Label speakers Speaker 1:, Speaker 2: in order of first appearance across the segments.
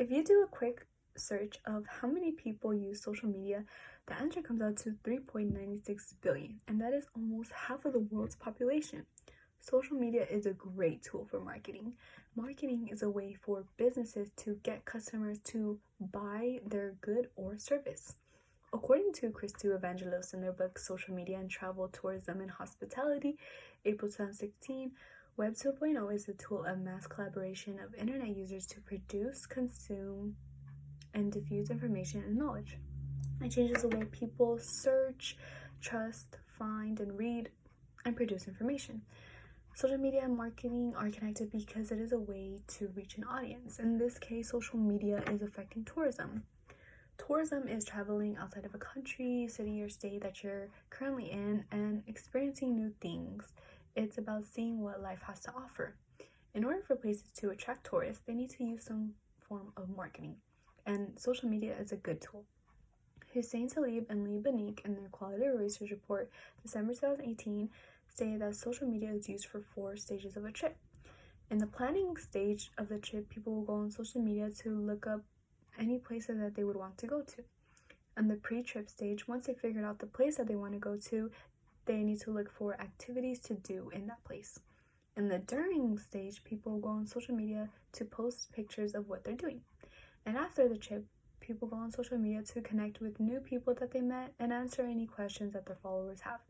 Speaker 1: If you do a quick search of how many people use social media, the answer comes out to 3.96 billion, and that is almost half of the world's population. Social media is a great tool for marketing. Marketing is a way for businesses to get customers to buy their good or service. According to Christou Evangelos in their book Social Media and Travel, Tourism and Hospitality, April 2016, Web 2.0 is a tool of mass collaboration of internet users to produce, consume, and diffuse information and knowledge. It changes the way people search, trust, find, and read, and produce information. Social media and marketing are connected because it is a way to reach an audience. In this case, social media is affecting tourism. Tourism is traveling outside of a country, city, or state that you're currently in and experiencing new things. It's about seeing what life has to offer. In order for places to attract tourists, they need to use some form of marketing, and social media is a good tool. Hussein Talib and Lee Banik in their Quality Research Report, December 2018, say that social media is used for 4 stages of a trip. In the planning stage of the trip, people will go on social media to look up any places that they would want to go to. In the pre-trip stage, once they figured out the place that they want to go to, they need to look for activities to do in that place. In the during stage, people go on social media to post pictures of what they're doing. And after the trip, people go on social media to connect with new people that they met and answer any questions that their followers have.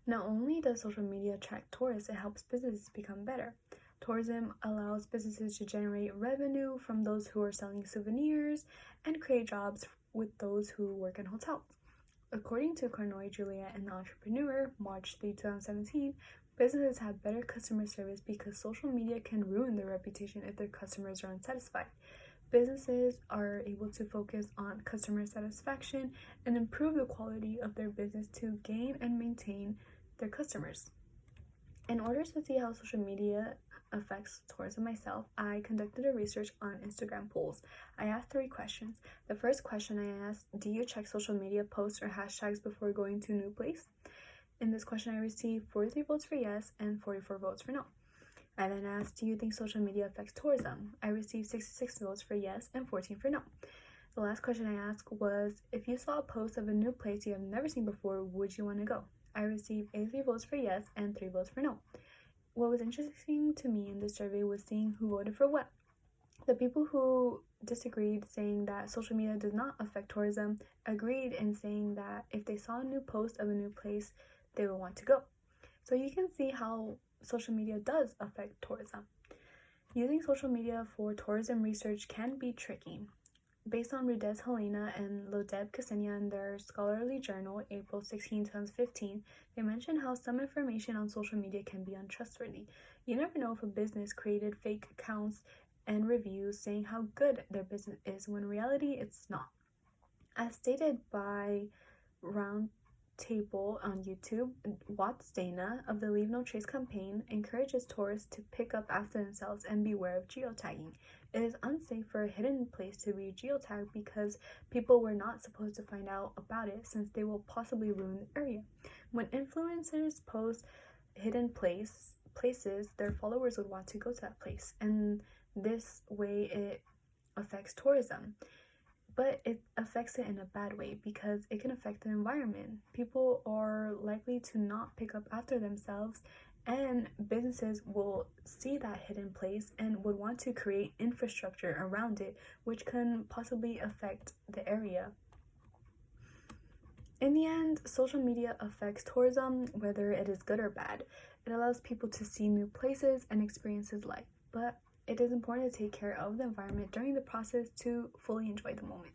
Speaker 1: Not only does social media attract tourists, it helps businesses become better. Tourism allows businesses to generate revenue from those who are selling souvenirs and create jobs with those who work in hotels. According to Carnoy Juliet and the Entrepreneur, March 3, 2017, businesses have better customer service because social media can ruin their reputation if their customers are unsatisfied. Businesses are able to focus on customer satisfaction and improve the quality of their business to gain and maintain their customers. In order to see how social media affects tourism myself, I conducted a research on Instagram polls. I asked 3 questions. The first question I asked, do you check social media posts or hashtags before going to a new place? In this question, I received 43 votes for yes and 44 votes for no. I then asked, do you think social media affects tourism? I received 66 votes for yes and 14 for no. The last question I asked was, if you saw a post of a new place you have never seen before, would you want to go? I received 83 votes for yes and 3 votes for no. What was interesting to me in this survey was seeing who voted for what. The people who disagreed, saying that social media does not affect tourism, agreed in saying that if they saw a new post of a new place, they would want to go. So you can see how social media does affect tourism. Using social media for tourism research can be tricky. Based on Rudez Helena and Lodeb Ksenia in their scholarly journal, April 16, 2015, they mention how some information on social media can be untrustworthy. You never know if a business created fake accounts and reviews saying how good their business is, when in reality it's not. As stated by Roundtable on YouTube, Watts Dana of the Leave No Trace campaign encourages tourists to pick up after themselves and beware of geotagging. It is unsafe for a hidden place to be geotagged because people were not supposed to find out about it, since they will possibly ruin the area. When influencers post hidden places, their followers would want to go to that place, and this way it affects tourism. But it affects it in a bad way because it can affect the environment. People are likely to not pick up after themselves, and businesses will see that hidden place and would want to create infrastructure around it, which can possibly affect the area. In the end, social media affects tourism, whether it is good or bad. It allows people to see new places and experiences life, but it is important to take care of the environment during the process to fully enjoy the moment.